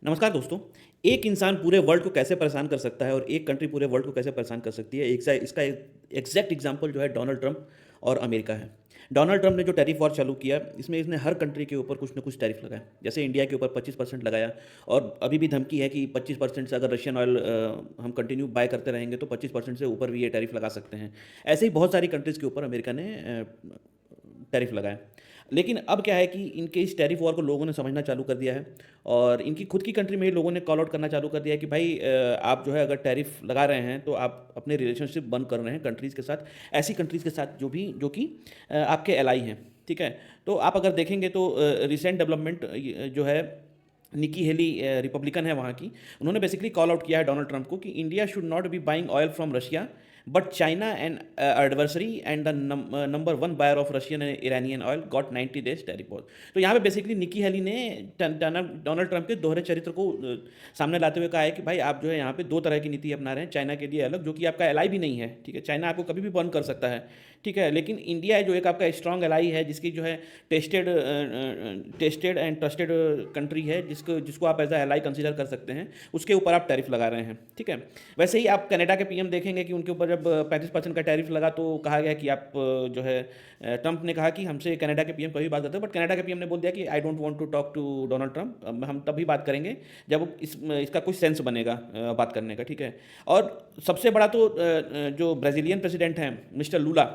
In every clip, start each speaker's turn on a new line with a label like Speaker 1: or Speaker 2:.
Speaker 1: नमस्कार दोस्तों। एक इंसान पूरे वर्ल्ड को कैसे परेशान कर सकता है और एक कंट्री पूरे वर्ल्ड को कैसे परेशान कर सकती है, इसका एग्जैक्ट एग्जांपल जो है डोनाल्ड ट्रंप और अमेरिका है। डोनाल्ड ट्रंप ने जो टैरिफ वॉर चालू किया, इसमें इसने हर कंट्री के ऊपर कुछ ना कुछ टैरिफ लगाया। जैसे इंडिया के ऊपर 25% लगाया और अभी भी धमकी है कि 25% से अगर रशियन ऑयल हम कंटिन्यू बाय करते रहेंगे तो 25% से ऊपर भी ये टैरिफ लगा सकते हैं। ऐसे ही बहुत सारी कंट्रीज़ के ऊपर अमेरिका ने टैरिफ लगाया। लेकिन अब क्या है कि इनके इस टैरिफ वॉर को लोगों ने समझना चालू कर दिया है और इनकी खुद की कंट्री में ही लोगों ने कॉल आउट करना चालू कर दिया है कि भाई आप जो है अगर टैरिफ लगा रहे हैं तो आप अपने रिलेशनशिप बंद कर रहे हैं कंट्रीज़ के साथ, ऐसी कंट्रीज़ के साथ जो कि आपके एलाई हैं। ठीक है, तो आप अगर देखेंगे तो रिसेंट डेवलपमेंट जो है, निकी हेली रिपब्लिकन है वहाँ की, उन्होंने बेसिकली कॉल आउट किया है डोनाल्ड ट्रंप को कि India should not be buying oil from Russia, but China and adversary and the number one buyer of Russian and Iranian oil got 90 days tariff war. तो यहाँ पे basically Nikki Haley ने Donald Trump के दोहरे चरित्र को सामने लाते हुए कहा है कि भाई आप जो है यहाँ पे दो तरह की नीति अपना रहे हैं, चाइना के लिए अलग, जो कि आपका एलाई भी नहीं है। ठीक है, चाइना आपको कभी भी बर्न कर सकता है। ठीक है, लेकिन इंडिया है जो एक आपका स्ट्रॉन्ग एलाई है, जिसकी जो है tested tested and trusted country है, जिसको आप एज अ एलाई कंसीडर कर सकते हैं, उसके ऊपर आप टैरिफ लगा रहे हैं। ठीक है, वैसे ही आप कनाडा के पीएम देखेंगे कि उनके ऊपर जब 35% का टैरिफ लगा तो कहा गया कि आप जो है ट्रंप ने कहा कि हमसे कनाडा के पीएम कभी बात करते हैं, बट कनाडा के पीएम ने बोल दिया कि I don't want to talk to Donald Trump, हम तभी बात करेंगे जब इसका कुछ सेंस बनेगा बात करने का। ठीक है, और सबसे बड़ा तो जो ब्राज़ीलियन प्रेसिडेंट हैं मिस्टर लूला,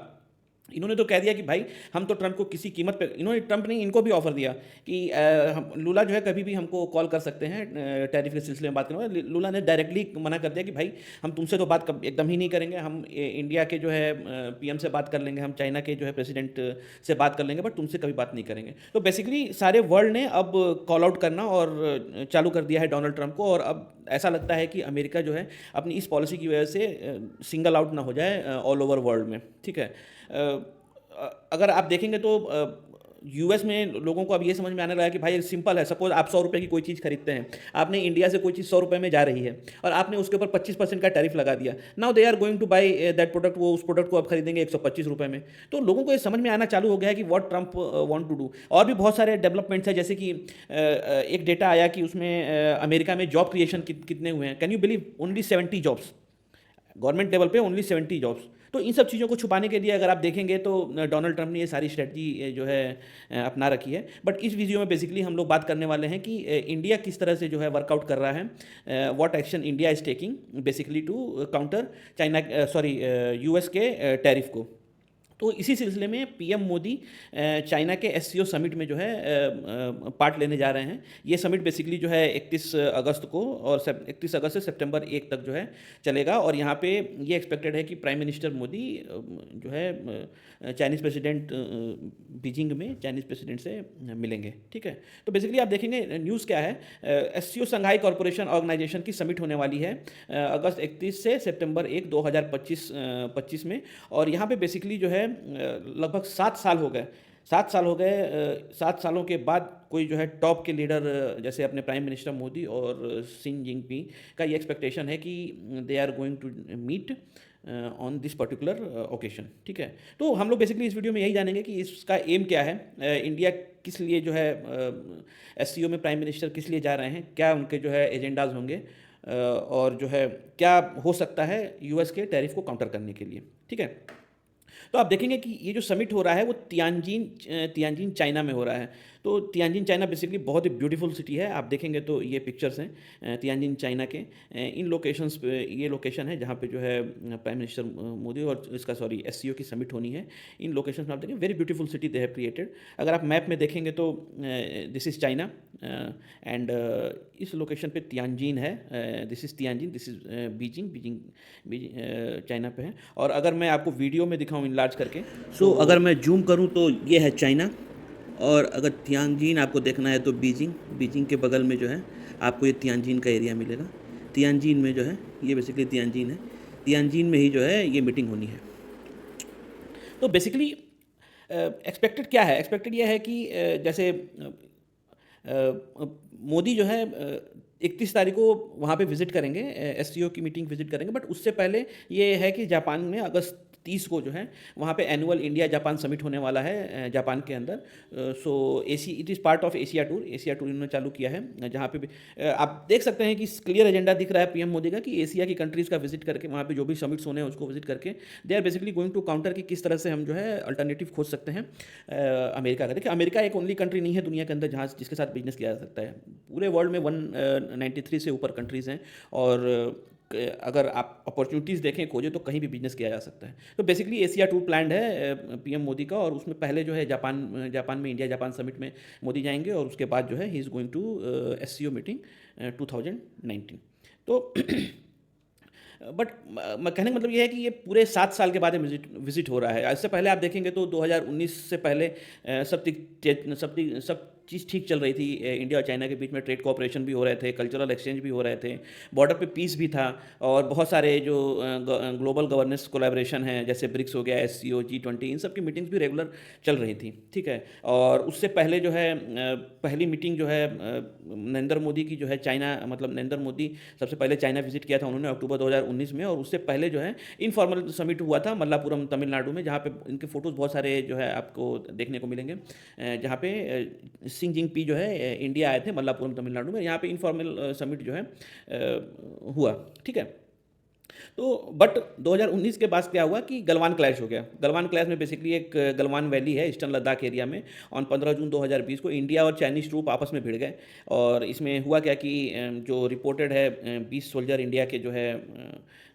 Speaker 1: इन्होंने तो कह दिया कि भाई हम तो ट्रंप को किसी कीमत पे, इन्होंने ट्रंप ने इनको भी ऑफर दिया कि हम लूला जो है कभी भी हमको कॉल कर सकते हैं टैरिफ के सिलसिले में बात करने में। लूला ने डायरेक्टली मना कर दिया कि भाई हम तुमसे तो बात एकदम ही नहीं करेंगे, हम इंडिया के जो है पीएम से बात कर लेंगे, हम चाइना के जो है प्रेसिडेंट से बात कर लेंगे, बट तुमसे कभी बात नहीं करेंगे। तो बेसिकली सारे वर्ल्ड ने अब कॉल आउट करना और चालू कर दिया है डोनाल्ड ट्रंप को, और अब ऐसा लगता है कि अमेरिका जो है अपनी इस पॉलिसी की वजह से सिंगल आउट ना हो जाए ऑल ओवर वर्ल्ड में। ठीक है, अगर आप देखेंगे तो यूएस में लोगों को अब ये समझ में आने लगा कि भाई सिंपल है, सपोज आप 100 रुपये की कोई चीज़ खरीदते हैं, आपने इंडिया से कोई चीज़ 100 रुपये में जा रही है और आपने उसके ऊपर 25% का टैरिफ लगा दिया। Now they are going to buy that product, वो उस प्रोडक्ट को अब खरीदेंगे 125 रुपये में। तो लोगों को ये समझ में आना चालू हो गया है कि what Trump want to do. और भी बहुत सारे डेवलपमेंट्स हैं, जैसे कि एक डेटा आया कि उसमें अमेरिका में जॉब क्रिएशन कितने हुए हैं, can you believe, only 70 jobs, government level पे ओनली 70 जॉब्स। तो इन सब चीज़ों को छुपाने के लिए अगर आप देखेंगे तो डोनाल्ड ट्रंप ने ये सारी स्ट्रेटजी जो है अपना रखी है। बट इस वीडियो में बेसिकली हम लोग बात करने वाले हैं कि इंडिया किस तरह से जो है वर्कआउट कर रहा है, what action India is taking basically to counter China, sorry, US के टैरिफ को। तो इसी सिलसिले में पीएम मोदी चाइना के एससीओ समिट में जो है पार्ट लेने जा रहे हैं। ये समिट बेसिकली जो है 31 अगस्त को और 31 अगस्त से सितंबर 1 तक जो है चलेगा, और यहाँ पे ये एक्सपेक्टेड है कि प्राइम मिनिस्टर मोदी जो है चाइनीज़ प्रेसिडेंट बीजिंग में चाइनीज़ प्रेसिडेंट से मिलेंगे। ठीक है, तो बेसिकली आप देखेंगे न्यूज़ क्या है, एससीओ संघाई कॉरपोरेशन ऑर्गेनाइजेशन की समिट होने वाली है अगस्त 31 से सितंबर 1 2025 में। और यहाँ पे बेसिकली जो है लगभग 7 साल हो गए, 7 सालों के बाद कोई जो है टॉप के लीडर जैसे अपने प्राइम मिनिस्टर मोदी और सिन जिनपिंग का ये एक्सपेक्टेशन है कि they are going to meet on this particular occasion. ठीक है, तो हम लोग बेसिकली इस वीडियो में यही जानेंगे कि इसका एम क्या है, इंडिया किस लिए जो है एससीओ में प्राइम मिनिस्टर किस लिए जा रहे हैं, क्या उनके जो है एजेंडाज होंगे, और जो है क्या हो सकता है यूएस के टैरिफ को काउंटर करने के लिए। ठीक है, तो आप देखेंगे कि ये जो समिट हो रहा है वो तियानजिन चाइना में हो रहा है। तो तियानजिन चाइना बेसिकली बहुत ही ब्यूटीफुल सिटी है। आप देखेंगे तो ये पिक्चर्स हैं तियानजिन चाइना के। इन लोकेशंस पे, ये लोकेशन है जहाँ पे जो है प्राइम मिनिस्टर मोदी और इसका, सॉरी, एससीओ की समिट होनी है। इन लोकेशंस में आप देखेंगे very beautiful city they have created. अगर आप मैप में देखेंगे तो दिस इज़ चाइना एंड इस लोकेशन पे तियानजिन है, this is Tianjin, this is Beijing China पे है। और अगर मैं आपको वीडियो में दिखाऊँ इनलार्ज करके, सो अगर मैं जूम करूँ तो ये है चाइना, और अगर तियानजिन आपको देखना है तो बीजिंग के बगल में जो है आपको ये तियानजिन का एरिया मिलेगा। तियानजिन में जो है ये बेसिकली तियानजिन है, तियानजिन में ही जो है ये मीटिंग होनी है। तो बेसिकली एक्सपेक्टेड क्या है, एक्सपेक्टेड ये है कि जैसे मोदी जो है 31 तारीख को वहाँ पे विज़िट करेंगे, एससीओ की मीटिंग विज़िट करेंगे, बट उससे पहले ये है कि जापान में अगस्त 30 को जो है वहाँ पे एनुअल इंडिया जापान समिट होने वाला है जापान के अंदर। So as it is part of Asia tour इन्होंने चालू किया है, जहाँ पे भी आप देख सकते हैं कि क्लियर एजेंडा दिख रहा है पीएम मोदी का कि एशिया की कंट्रीज़ का विजिट करके वहाँ पे जो भी समिट्स होने हैं उसको विजिट करके they are basically going to counter कि किस तरह से हम जो है अल्टरनेटिव खोज सकते हैं अमेरिका का। देखिए अमेरिका एक ओनली कंट्री नहीं है दुनिया के अंदर जहाँ जिसके साथ बिजनेस किया जा सकता है। पूरे वर्ल्ड में 193 से ऊपर कंट्रीज़ हैं और अगर आप अपॉर्चुनिटीज़ देखें खोजें तो कहीं भी बिजनेस किया जा सकता है। तो बेसिकली एशिया टूर प्लान्ड है पीएम मोदी का, और उसमें पहले जो है जापान में इंडिया जापान समिट में मोदी जाएंगे और उसके बाद जो है he is going to SCO meeting 2019। तो बट कहने का मतलब ये है कि ये पूरे 7 साल के बाद विजिट हो रहा है। इससे पहले आप देखेंगे तो 2019 से पहले सब चीज़ ठीक चल रही थी। इंडिया और चाइना के बीच में ट्रेड कोऑपरेशन भी हो रहे थे, कल्चरल एक्सचेंज भी हो रहे थे, बॉर्डर पे पीस भी था, और बहुत सारे जो ग्लोबल गवर्नेंस कोलैबोरेशन हैं जैसे ब्रिक्स हो गया, एससीओ, G20, इन सब की मीटिंग्स भी रेगुलर चल रही थी। ठीक है, और उससे पहले जो है पहली मीटिंग जो है नरेंद्र मोदी की जो है चाइना, मतलब नरेंद्र मोदी सबसे पहले चाइना विजिट किया था उन्होंने अक्टूबर 2019 में, और उससे पहले जो है इनफॉर्मल समिट हुआ था मल्लापुरम तमिलनाडु में, जहाँ पे इनके फोटोज़ बहुत सारे जो है आपको देखने को मिलेंगे, जहाँ पे सी जिनपिंग जो है इंडिया आए थे मल्लापुरम तमिलनाडु में। यहाँ पे इनफॉर्मल समिट जो है हुआ। ठीक है, तो बट 2019 के बाद क्या हुआ कि गलवान क्लैश हो गया। गलवान क्लैश में बेसिकली एक गलवान वैली है ईस्टर्न लद्दाख एरिया में, ऑन 15 जून 2020 को इंडिया और चाइनीज ट्रूप आपस में भिड़ गए। और इसमें हुआ क्या कि जो रिपोर्टेड है 20 सोल्जर इंडिया के जो है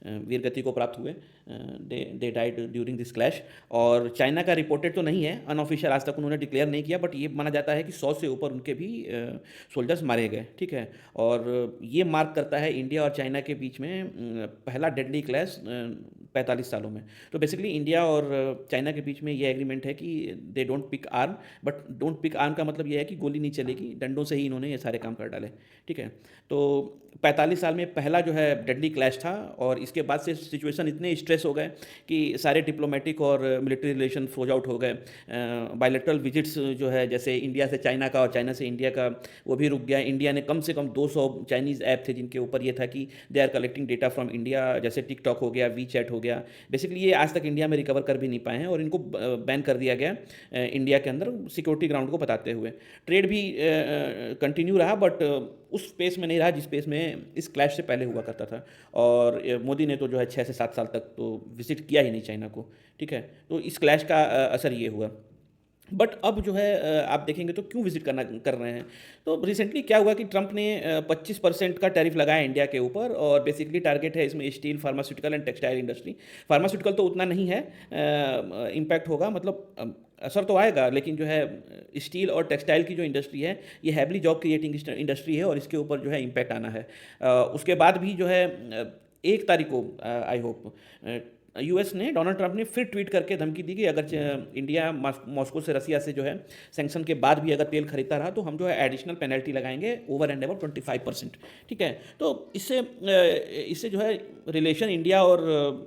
Speaker 1: वीर गति को प्राप्त हुए, they died during this clash. और चाइना का रिपोर्टेड तो नहीं है, अनऑफिशियल आज तक उन्होंने डिक्लेयर नहीं किया, बट ये माना जाता है कि 100 से ऊपर उनके भी सोल्जर्स मारे गए। ठीक है, और ये मार्क करता है इंडिया और चाइना के बीच में पहला डेडली क्लैश 45 सालों में। तो बेसिकली इंडिया और चाइना के बीच में ये एग्रीमेंट है कि they don't pick arm, but don't pick arm का मतलब ये है कि गोली नहीं चलेगी, डंडों से ही इन्होंने ये सारे काम कर डाले। ठीक है, तो 45 साल में पहला जो है डेडली क्लैश था, और इसके बाद से सिचुएशन इतने स्ट्रेस हो गए कि सारे डिप्लोमेटिक और मिलिट्री रिलेशन फ्रोज आउट हो गए। बायलैटरल विजिट्स जो है जैसे इंडिया से चाइना का और चाइना से इंडिया का, वो भी रुक गया। इंडिया ने कम से कम 200 चाइनीज़ ऐप थे जिनके ऊपर ये था कि they are collecting data from India, जैसे टिकटॉक हो गया, वी चैट हो गया। बेसिकली ये आज तक इंडिया में रिकवर कर भी नहीं पाए हैं, और इनको बैन कर दिया गया इंडिया के अंदर सिक्योरिटी ग्राउंड को बताते हुए। ट्रेड भी कंटिन्यू रहा, बट उस पेस में नहीं रहा जिस पेस में इस क्लैश से पहले हुआ करता था। और मोदी ने तो जो है 6 से 7 साल तक तो विजिट किया ही नहीं चाइना को। ठीक है, तो इस क्लैश का असर ये हुआ। बट अब जो है आप देखेंगे तो क्यों विजिट कर रहे हैं, तो रिसेंटली क्या हुआ कि ट्रंप ने 25% का टैरिफ लगाया इंडिया के ऊपर, और बेसिकली टारगेट है इसमें steel, pharmaceutical and textile industry. Pharmaceutical तो उतना नहीं है, इम्पैक्ट होगा, मतलब असर तो आएगा, लेकिन जो है स्टील और टेक्सटाइल की जो इंडस्ट्री है ये हैवली जॉब क्रिएटिंग इंडस्ट्री है, और इसके ऊपर जो है इम्पैक्ट आना है। उसके बाद भी जो है 1 तारीख को आई होप यूएस ने, डोनाल्ड ट्रंप ने फिर ट्वीट करके धमकी दी कि अगर इंडिया मॉस्को से, रसिया से जो है सैंक्शन के बाद भी अगर तेल खरीदता रहा तो हम जो है एडिशनल पेनल्टी लगाएंगे ओवर एंड अबाउट 25%। ठीक है, तो इससे जो है रिलेशन इंडिया और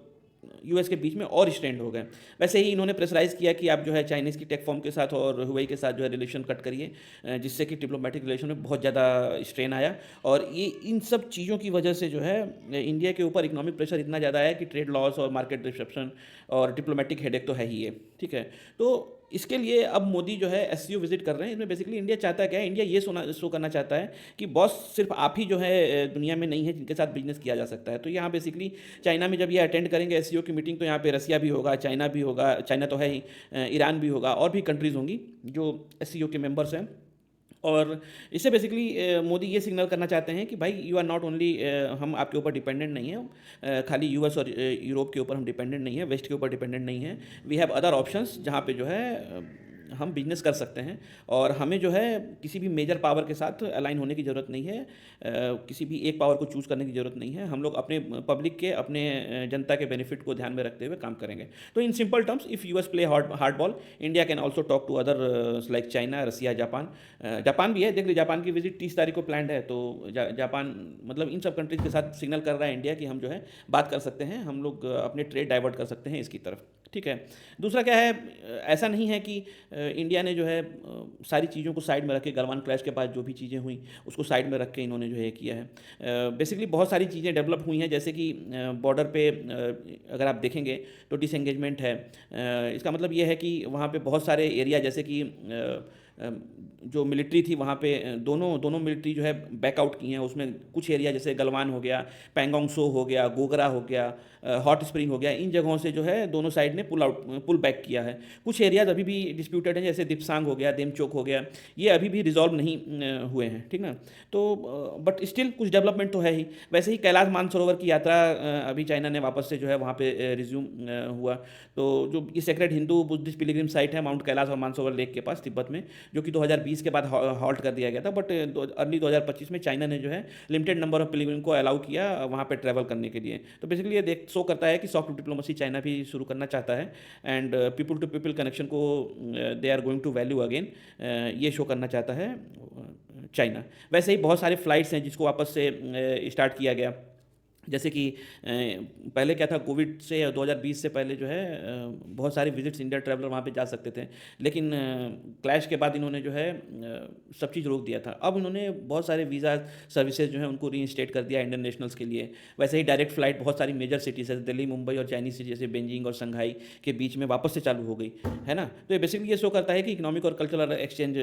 Speaker 1: यूएस के बीच में और स्ट्रेंड हो गए। वैसे ही इन्होंने प्रेशराइज किया कि आप जो है चाइनीज़ की टेक फॉर्म के साथ और हुवई के साथ जो है रिलेशन कट करिए, जिससे कि डिप्लोमेटिक रिलेशन में बहुत ज़्यादा स्ट्रेन आया। और ये इन सब चीज़ों की वजह से जो है इंडिया के ऊपर इकोनॉमिक प्रेशर इतना ज़्यादा है कि ट्रेड लॉस और मार्केट डिस्रप्शन और डिप्लोमेटिक हेडेक तो है ही है। ठीक है, तो इसके लिए अब मोदी जो है एससीओ विजिट कर रहे हैं। इसमें बेसिकली इंडिया चाहता क्या है, इंडिया ये शो करना चाहता है कि बॉस सिर्फ आप ही जो है दुनिया में नहीं है जिनके साथ बिजनेस किया जा सकता है। तो यहाँ बेसिकली चाइना में जब ये अटेंड करेंगे एससीओ की मीटिंग, तो यहाँ पे रसिया भी होगा, चाइना भी होगा, चाइना तो है ही, ईरान भी होगा, और भी कंट्रीज़ होंगी जो एससीओ के मेंबर्स हैं। और इससे बेसिकली मोदी ये सिग्नल करना चाहते हैं कि भाई यू आर नॉट ओनली, हम आपके ऊपर डिपेंडेंट नहीं है, खाली यूएस और यूरोप के ऊपर हम डिपेंडेंट नहीं है, वेस्ट के ऊपर डिपेंडेंट नहीं है। वी हैव अदर ऑप्शंस जहाँ पे जो है हम बिजनेस कर सकते हैं, और हमें जो है किसी भी मेजर पावर के साथ अलाइन होने की ज़रूरत नहीं है, किसी भी एक पावर को चूज़ करने की ज़रूरत नहीं है। हम लोग अपने पब्लिक के, अपने जनता के बेनिफिट को ध्यान में रखते हुए काम करेंगे। तो in simple terms, if US play hard ball, India can also talk to other like China, Russia, Japan भी है। देख लीजिए जापान की विजिट 30 तारीख को प्लान्ड है, तो जापान मतलब इन सब कंट्रीज़ के साथ सिग्नल कर रहा है इंडिया कि हम जो है बात कर सकते हैं, हम लोग अपने ट्रेड डाइवर्ट कर सकते हैं इसकी तरफ। ठीक है। दूसरा क्या है, ऐसा नहीं है कि इंडिया ने जो है सारी चीज़ों को साइड में रख के गलवान क्लैश के बाद जो भी चीज़ें हुई उसको साइड में रख के इन्होंने जो है किया है। बेसिकली बहुत सारी चीज़ें डेवलप हुई हैं, जैसे कि बॉर्डर पे अगर आप देखेंगे तो डिसएंगेजमेंट है। इसका मतलब ये है कि वहाँ पे बहुत सारे एरिया, जैसे कि जो मिलिट्री थी वहाँ पे दोनों दोनों मिलिट्री जो है बैकआउट की हैं। उसमें कुछ एरिया जैसे गलवान हो गया, पैंगोंग सो हो गया, गोगरा हो गया, हॉट स्प्रिंग हो गया, इन जगहों से जो है दोनों साइड ने पुल बैक किया है। कुछ एरियाज अभी भी डिस्प्यूटेड हैं, जैसे दिपसांग हो गया, देमचोक हो गया, ये अभी भी रिजॉल्व नहीं हुए हैं, ठीक ना। तो बट स्टिल कुछ डेवलपमेंट तो है ही। वैसे ही कैलाश मानसरोवर की यात्रा अभी चाइना ने वापस से जो है वहाँ पे रिज्यूम हुआ। तो जो ये sacred Hindu Buddhist pilgrim site है माउंट कैलाश और मानसरोवर लेक के पास तिब्बत में, जो कि 2020 के बाद हॉल्ट कर दिया गया था, बट अर्ली 2025 में चाइना ने जो है लिमिटेड नंबर ऑफ पिलग्रिम को अलाउ किया वहाँ पे ट्रैवल करने के लिए। तो बेसिकली ये देख शो करता है कि सॉफ्ट डिप्लोमेसी चाइना भी शुरू करना चाहता है, and people to people connection को they are going to value again, ये शो करना चाहता है चाइना। वैसे ही बहुत सारे फ्लाइट्स हैं जिसको वापस से स्टार्ट किया गया, जैसे कि पहले क्या था, कोविड से 2020 से पहले जो है बहुत सारे विजिट्स इंडिया ट्रैवलर वहाँ पे जा सकते थे, लेकिन क्लैश के बाद इन्होंने जो है सब चीज़ रोक दिया था। अब इन्होंने बहुत सारे वीज़ा सर्विसेज जो है उनको रीइंस्टेट कर दिया इंडियन नेशनल्स के लिए। वैसे ही डायरेक्ट फ्लाइट बहुत सारी मेजर सिटीज़ है, दिल्ली, मुंबई और चाइनीज सिटी जैसे बेजिंग और शंघाई के बीच में वापस से चालू हो गई है ना। तो ये बेसिकली ये शो करता है कि इकोनॉमिक और कल्चरल एक्सचेंज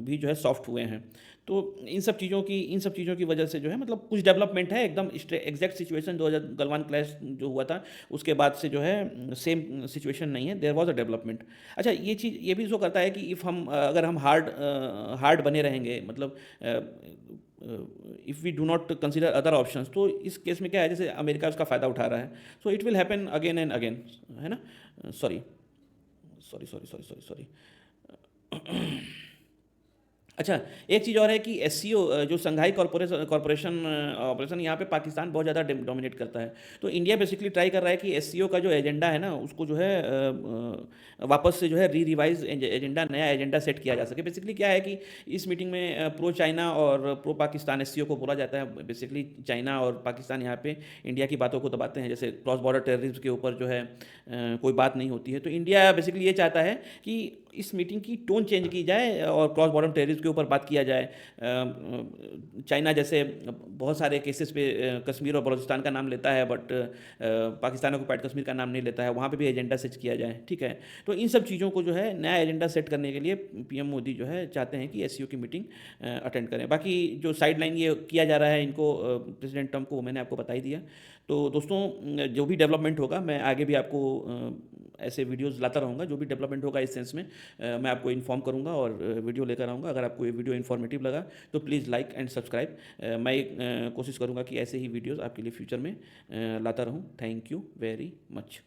Speaker 1: भी जो है सॉफ्ट हुए हैं। तो इन सब चीज़ों की वजह से जो है मतलब कुछ डेवलपमेंट है। एकदम एग्जैक्ट सिचुएशन 2000 गलवान क्लैश जो हुआ था उसके बाद से जो है सेम सिचुएशन नहीं है, देयर वाज अ डेवलपमेंट। अच्छा, ये चीज़ ये भी शो करता है कि इफ़ हम अगर हम हार्ड बने रहेंगे, मतलब if we do not consider other options, तो इस केस में क्या है, जैसे अमेरिका उसका फ़ायदा उठा रहा है, so it will happen again and again, है ना। Sorry sorry sorry sorry sorry sorry अच्छा, एक चीज़ और है कि एससीओ जो शंघाई कॉरपोरेशन ऑपरेशन, यहाँ पे पाकिस्तान बहुत ज़्यादा डोमिनेट करता है। तो इंडिया बेसिकली ट्राई कर रहा है कि एससीओ का जो एजेंडा है ना उसको जो है वापस से जो है रिवाइज एजेंडा, नया एजेंडा सेट किया जा सके। बेसिकली क्या है कि इस मीटिंग में प्रो चाइना और प्रो पाकिस्तान एससीओ को बोला जाता है। बेसिकली चाइना और पाकिस्तान यहाँ पे इंडिया की बातों को दबाते हैं, जैसे क्रॉस बॉर्डर टेररिज्म के ऊपर जो है कोई बात नहीं होती है। तो इंडिया बेसिकली ये चाहता है कि इस मीटिंग की टोन चेंज की जाए और क्रॉस बॉर्डर टेररिज्म के ऊपर बात किया जाए। चाइना जैसे बहुत सारे केसेस पे कश्मीर और बलूचिस्तान का नाम लेता है, बट पाकिस्तान ऑक्युपाइड कश्मीर का नाम नहीं लेता है, वहाँ पे भी एजेंडा सेट किया जाए, ठीक है। तो इन सब चीज़ों को जो है नया एजेंडा सेट करने के लिए पीएम मोदी जो है चाहते हैं कि एससीओ की मीटिंग अटेंड करें। बाकी जो साइड लाइन ये किया जा रहा है इनको प्रेसिडेंट ट्रम्प को, वो मैंने आपको बता ही दिया। तो दोस्तों, जो भी डेवलपमेंट होगा मैं आगे भी आपको ऐसे वीडियोस लाता रहूँगा। जो भी डेवलपमेंट होगा इस सेंस में मैं आपको इन्फॉर्म करूँगा और वीडियो लेकर आऊँगा। अगर आपको ये वीडियो इन्फॉर्मेटिव लगा तो प्लीज़ लाइक एंड सब्सक्राइब। मैं कोशिश करूँगा कि ऐसे ही वीडियोस आपके लिए फ्यूचर में लाता रहूँ। Thank you very much.